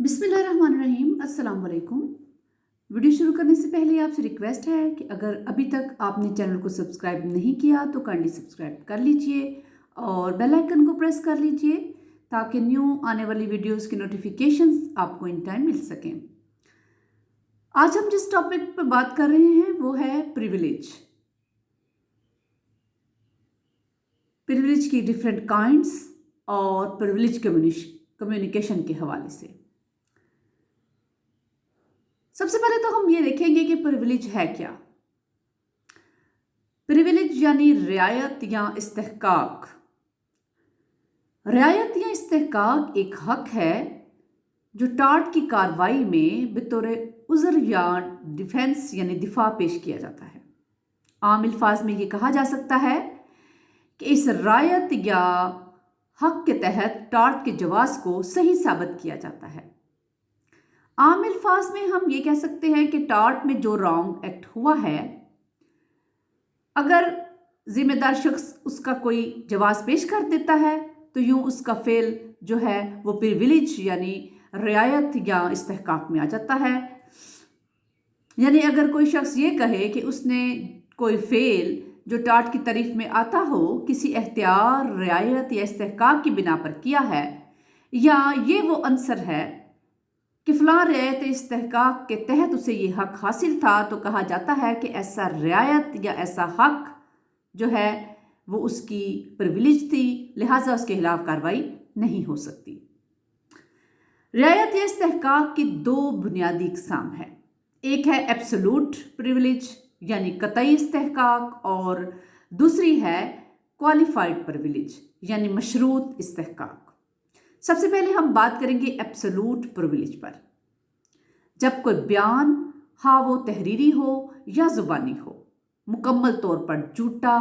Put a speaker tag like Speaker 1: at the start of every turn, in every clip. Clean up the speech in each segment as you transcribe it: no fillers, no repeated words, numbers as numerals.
Speaker 1: बिस्मिल्लाहिर्रहमानिर्रहीम। अस्सलाम वालेकुम। वीडियो शुरू करने से पहले आपसे रिक्वेस्ट है कि अगर अभी तक आपने चैनल को सब्सक्राइब नहीं किया तो काइंडली सब्सक्राइब कर लीजिए और बेल आइकन को प्रेस कर लीजिए ताकि न्यू आने वाली वीडियोस की नोटिफिकेशंस आपको इन टाइम मिल सकें। आज हम जिस टॉपिक पर बात कर रहे हैं वो है प्रिविलेज। प्रिविलेज की डिफरेंट काइंड्स और प्रिविलेज कम्युनिकेशन के हवाले से सबसे पहले तो हम ये देखेंगे कि प्रिविलेज है क्या। प्रिविलेज यानी रियायत या इस्तेहकाक। रियायत या इस्तेहकाक एक हक है जो टाट की कार्रवाई में बतौर उज़र या डिफेंस यानी दिफा पेश किया जाता है। आम अल्फाज में ये कहा जा सकता है कि इस रायत या हक के तहत टाट के जवाज़ को सही साबित किया जाता है। आम अल्फाज में हम ये कह सकते हैं कि टाट में जो रॉन्ग एक्ट हुआ है, अगर जिम्मेदार शख्स उसका कोई जवाब पेश कर देता है तो यूं उसका फेल जो है वो प्रिविलेज यानी रियायत या इस्तेहकाक में आ जाता है। यानी अगर कोई शख्स ये कहे कि उसने कोई फेल जो टाट की तारीफ में आता हो किसी एहतियार, रियायत या इस्तेहकाक की बिना पर किया है, या ये वो अंसर है कि फ़लाँ रियायत इस्तेहकाक के तहत उसे ये हक हासिल था, तो कहा जाता है कि ऐसा रियायत या ऐसा हक जो है वो उसकी प्रिविलेज थी, लिहाजा उसके खिलाफ कार्रवाई नहीं हो सकती। रियायत या इस्तेहकाक की दो बुनियादी इक़साम है। एक है एब्सोल्यूट प्रिविलेज यानी कतई इस्तेहकाक, और दूसरी है क्वालिफाइड प्रिविलेज यानी मशरूत इस्तेहकाक। सबसे पहले हम बात करेंगे एब्सोल्यूट प्रिविलेज पर। जब कोई बयान, हाँ वो तहरीरी हो या ज़ुबानी हो, मुकम्मल तौर पर झूठा,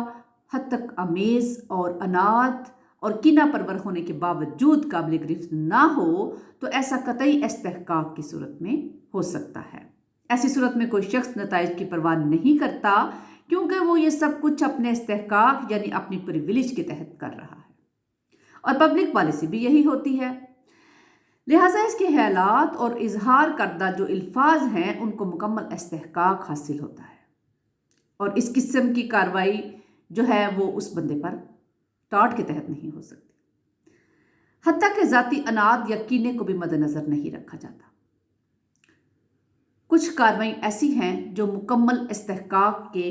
Speaker 1: हद तक अमेज़ और अनाथ और कीना परवर होने के बावजूद काबिल गिरफ्त ना हो, तो ऐसा कतई इस्तेहकाक की सूरत में हो सकता है। ऐसी सूरत में कोई शख्स नताइज की परवाह नहीं करता क्योंकि वो ये सब कुछ अपने इस्तेहकाक यानी अपनी प्रिविलेज के तहत कर रहा है और पब्लिक पॉलिसी भी यही होती है। लिहाजा इसके ख्यालात और इजहार करदा जो अल्फाज हैं उनको मुकम्मल इस्तेहकाक हासिल होता है और इस किस्म की कार्रवाई जो है वो उस बंदे पर टाट के तहत नहीं हो सकती। हत्ता के ज़ाती अनाद या कीने को भी मद्देनज़र नहीं रखा जाता। कुछ कार्रवाई ऐसी हैं जो मुकम्मल इस्तेहकाक के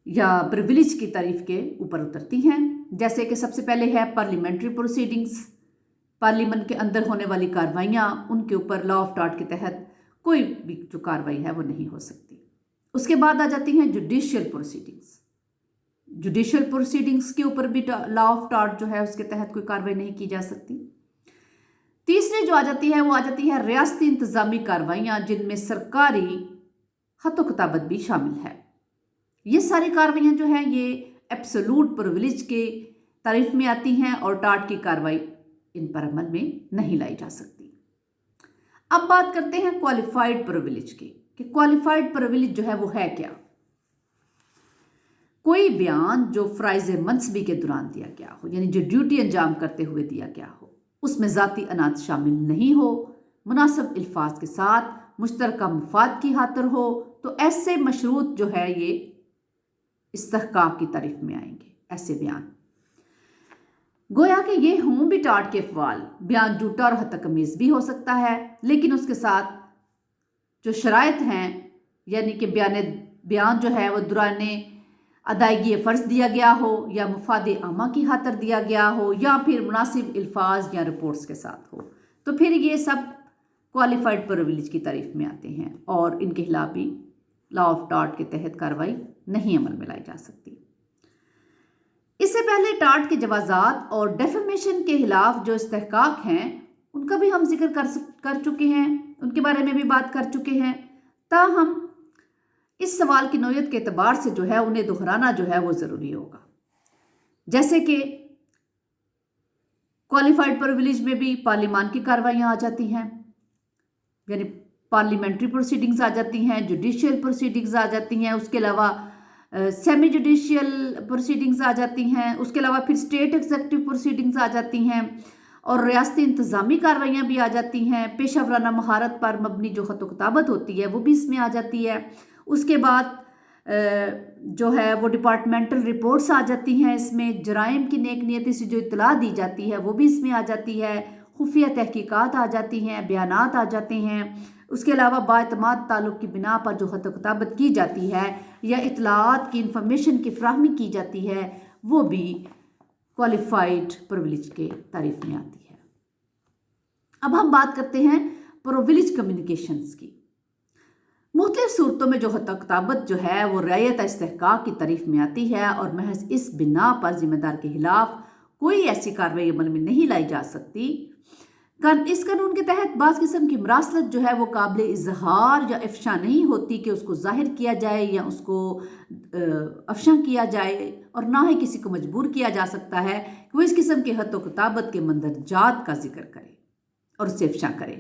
Speaker 1: या प्रिविलेज की तारीफ के ऊपर उतरती हैं, जैसे कि सबसे पहले है पार्लियामेंट्री प्रोसीडिंग्स। पार्लियामेंट के अंदर होने वाली कार्रवाइयाँ, उनके ऊपर लॉ ऑफ टाट के तहत कोई भी जो कार्रवाई है वो नहीं हो सकती। उसके बाद आ जाती हैं जुडिशियल प्रोसीडिंग्स। जुडिशियल प्रोसीडिंग्स के ऊपर भी लॉ ऑफ टाट जो है उसके तहत कोई कार्रवाई नहीं की जा सकती। तीसरी जो आ जाती है वो आ जाती है रियासती इंतज़ामी कार्रवाइयाँ, जिनमें सरकारी खत किताबत भी शामिल है। ये सारी कार्रवाइयाँ जो हैं ये एब्सोल्यूट प्रिविलेज के तारीफ में आती हैं और टाट की कार्रवाई इन पर अमल में नहीं लाई जा सकती। अब बात करते हैं क्वालिफाइड प्रिविलेज की कि क्वालिफाइड प्रिविलेज जो है वो है क्या। कोई बयान जो फ़राइज़ मनसबी के दौरान दिया गया हो, यानी जो ड्यूटी अंजाम करते हुए दिया गया हो, उसमें ज़ाती अनात शामिल नहीं हो, मुनासिब अल्फाज के साथ मुश्तरका मफाद की खातिर हो, तो ऐसे मशरूत जो है ये इस्तेहकाक की तारीफ में आएंगे। ऐसे बयान गोया कि ये हों भी टाट के अफ़वाल, बयान झूठा और हद तक अमेज़ भी हो सकता है, लेकिन उसके साथ जो शराइत हैं यानी कि बयान जो है वो दौरान अदायगी फ़र्ज दिया गया हो या मुफाद आमा की खातिर दिया गया हो या फिर मुनासिब अल्फाज या रिपोर्ट्स के साथ हो, तो फिर ये सब क्वालिफाइड प्रिविलेज की तारीफ में आते हैं और इनके खिलाफ भी लॉ ऑफ टाट के तहत कार्रवाई नहीं अमल में लाई जा सकती। इससे पहले टाट के जवाज़ात और डेफेमेशन के खिलाफ जो इस्तेहकाक हैं उनका भी हम जिक्र कर चुके हैं, उनके बारे में भी बात कर चुके हैं। ताहम इस सवाल की नौयत के एतबार से जो है उन्हें दोहराना जो है वो ज़रूरी होगा। जैसे कि क्वालिफाइड प्रिविलेज में भी पार्लियामान की कार्रवाइयाँ आ जाती हैं, यानी पार्लियामेंट्री प्रोसीडिंग्स आ जाती हैं, जुडिशियल प्रोसीडिंग्स आ जाती हैं, उसके अलावा सेमी जुडिशियल प्रोसीडिंग्स आ जाती हैं, उसके अलावा फिर स्टेट एग्जीक्यूटिव प्रोसीडिंग्स आ जाती हैं और रियासती इंतज़ामी कार्रवाइयाँ भी आ जाती हैं। पेशा वराना महारत पर मबनी जो ख़त व किताबत होती है वो भी इसमें आ जाती है। उसके बाद जो है वो डिपार्टमेंटल रिपोर्ट्स आ जाती हैं इसमें। जराइम की नेक नियति से जो इत्तला दी जाती है वो भी इसमें आ जाती है। खुफिया तहकीकात आ जाती हैं, बयानात आ जाते हैं। उसके अलावा बाएतमाद ताल्लुक़ की बिना पर जो ख़त व किताबत की जाती है या इत्तलाआत की इंफॉर्मेशन की फ्राहमी की जाती है वो भी क्वालिफाइड प्रिविलेज के तारीफ में आती है। अब हम बात करते हैं प्रिविलेज कम्युनिकेशंस की। मुख्तलिफ सूरतों में जो ख़त व किताबत जो है वो रियायत इस्तेहकाक की तारीफ में आती है और महज इस बिना पर ज़िम्मेदार के खिलाफ कोई ऐसी कार्रवाई अमल में नहीं लाई जा सकती। इस कानून के तहत बाज़ किस्म की मरासलत जो है वो काबिल इजहार या अफशा नहीं होती कि उसको ज़ाहिर किया जाए या उसको अफशा किया जाए, और ना ही किसी को मजबूर किया जा सकता है कि वो इस किस्म के ख़त व किताबत के मंदरजात का जिक्र करे और उससे अफशा करे।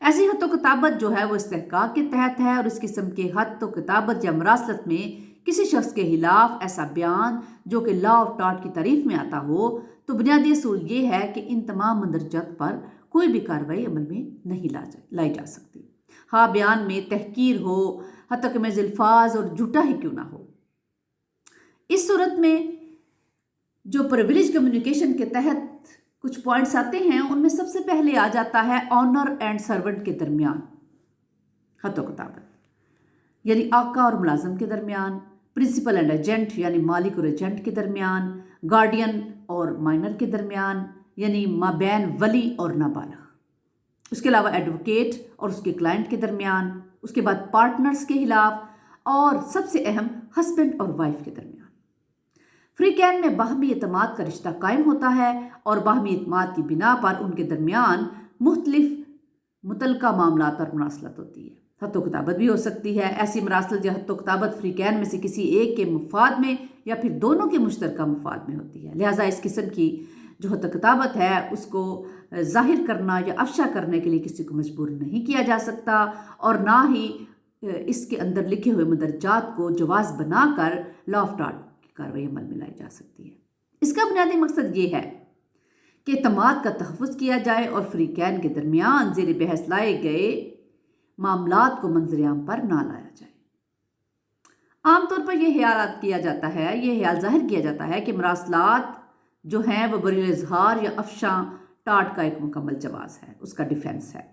Speaker 1: ऐसी ख़त व किताबत जो है वो इस्तेहकाक के तहत है, और इस किस्म के ख़त व किताबत या मरासलत में किसी शख्स के खिलाफ ऐसा बयान जो कि लॉ ऑफ टॉर्ट की तारीफ में आता हो, तो बुनियादी असूल ये है कि इन तमाम मंदरजात पर कोई भी कार्रवाई अमल में नहीं लाई जा सकती। हाँ, बयान में तहकीर हो, हत्ता कि महज़ अल्फाज और झूठा ही क्यों ना हो। इस सूरत में जो प्रिविलेज कम्युनिकेशन के तहत कुछ पॉइंट्स आते हैं, उनमें सबसे पहले आ जाता है ऑनर एंड सर्वेंट के दरमियान ख़त व किताबत, यानी आका और मुलाजम के दरमियान, प्रिंसिपल एंड एजेंट यानी मालिक और एजेंट के दरमियान, गार्डियन और माइनर के दरमियान यानी माबैन वली और नाबालिग, उसके अलावा एडवोकेट और उसके क्लाइंट के दरमियान, उसके बाद पार्टनर्स के खिलाफ, और सबसे अहम हस्बैंड और वाइफ के दरमियान। फ्री कैन में बाहमी एतमाद का रिश्ता कायम होता है और बाहमी एतमाद की बिना पर उनके दरमियान मुख्तलिफ मुतलका मामला पर मरासलत होती है। ख़त व किताबत भी हो सकती है। ऐसी मरासलत या ख़त व किताबत फ्री कैन में से किसी एक के मुफाद में या फिर दोनों के मुश्तरका मुफाद में होती है। लिहाजा इस किस्म की जो ख़त व किताबत है उसको ज़ाहिर करना या अफशा करने के लिए किसी को मजबूर नहीं किया जा सकता, और ना ही इसके अंदर लिखे हुए मंदरजात को जवाज़ बनाकर लॉ ऑफ टॉर्ट की कार्रवाई अमल में लाई जा सकती है। इसका बुनियादी मकसद ये है कि एतमाद का तहफ़्फ़ुज़ किया जाए और फ्री कैन के दरमियान ज़ेर बहस लाए गए मामलात को मंजर-ए-आम पर ना लाया जाए। आमतौर पर यह ख्याल किया जाता है, यह ख्याल ज़ाहिर किया जाता है कि मरासलात जो हैं वो बरील इजहार या अफशा टाट का एक मुकम्मल जवाज़ है, उसका डिफेंस है,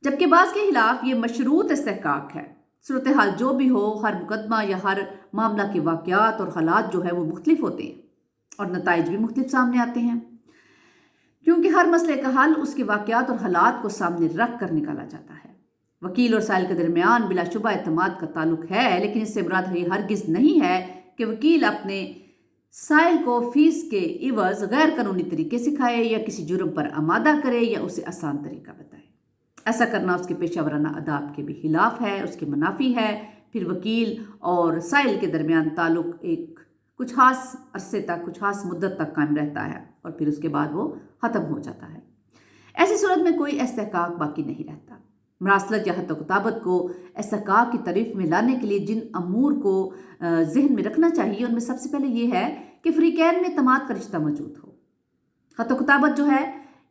Speaker 1: जबकि बाज़ के खिलाफ ये मशरूत इस्तेहकाक है। सूरत हाल जो भी हो, हर मुकदमा या हर मामला के वाक़यात और हालात जो है वो मुख्तलिफ होते हैं और नताइज भी मुख्तलिफ सामने आते हैं, क्योंकि हर मसले का हल उसके वाक़यात और हालात को सामने रख कर निकाला जाता है। वकील और साइल के दरमियान बिलाशुबा एतमाद का ताल्लुक है, लेकिन इससे मुराद ये हरगिज़ नहीं है कि वकील अपने साइल को फ़ीस के इवज़ गैर कानूनी तरीके सिखाए या किसी जुर्म पर आमादा करे या उसे आसान तरीका बताए। ऐसा करना उसके पेशा वराना आदाब के भी खिलाफ है, उसके मुनाफी है। फिर वकील और साइल के दरमियान ताल्लुक एक कुछ खास अरसे तक, कुछ खास मुद्दत तक कायम रहता है और फिर उसके बाद वो ख़त्म हो जाता है। ऐसी सूरत में कोई इस्तेहकाक बाकी नहीं रहता। मरासलत या ख़त व किताबत को इस्तेहकाक की तारीफ में लाने के लिए जिन अमूर को जहन में रखना चाहिए, उनमें सबसे पहले ये है कि फ्री कैन में एतमाद का रिश्ता मौजूद हो। ख़त व किताबत जो है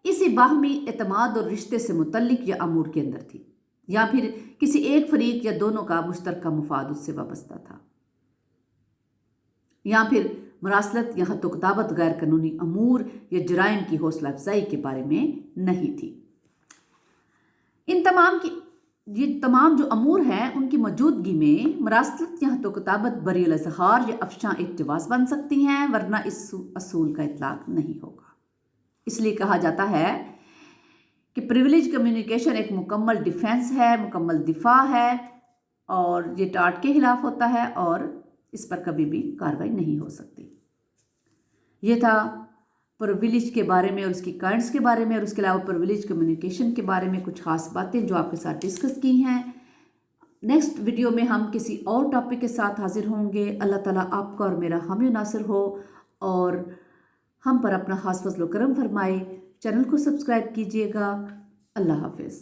Speaker 1: इसी बाहमी एतमाद और रिश्ते से मुतल्लिक या अमूर के अंदर थी, या फिर किसी एक फरीक या दोनों का मुश्तरका मुफाद उससे वाबस्ता था, या फिर मरासलत या ख़त व किताबत गैर कानूनी अमूर या जराइम की हौसला अफजाई के बारे में नहीं थी। ये तमाम जो अमूर हैं उनकी मौजूदगी में मरासलत या ख़त व किताबत बरील इज़हार या अफशा एक जवाज़ बन सकती हैं, वरना इस असूल का इतलाक नहीं होगा। इसलिए कहा जाता है कि प्रिविलेज कम्युनिकेशन एक मुकम्मल डिफेंस है, मुकम्मल दिफा है, और ये टाट के खिलाफ होता है और इस पर कभी भी कार्रवाई नहीं हो सकती। ये था प्रिविलेज के बारे में और उसकी काइंड्स के बारे में, और उसके अलावा प्रिविलेज कम्युनिकेशन के बारे में कुछ खास बातें जो आपके साथ डिस्कस की हैं। नेक्स्ट वीडियो में हम किसी और टॉपिक के साथ हाजिर होंगे। अल्लाह ताला आपका और मेरा हामी नासिर हो और हम पर अपना खास फज़ल व करम फरमाए। चैनल को सब्सक्राइब कीजिएगा। अल्लाह हाफ़िज़।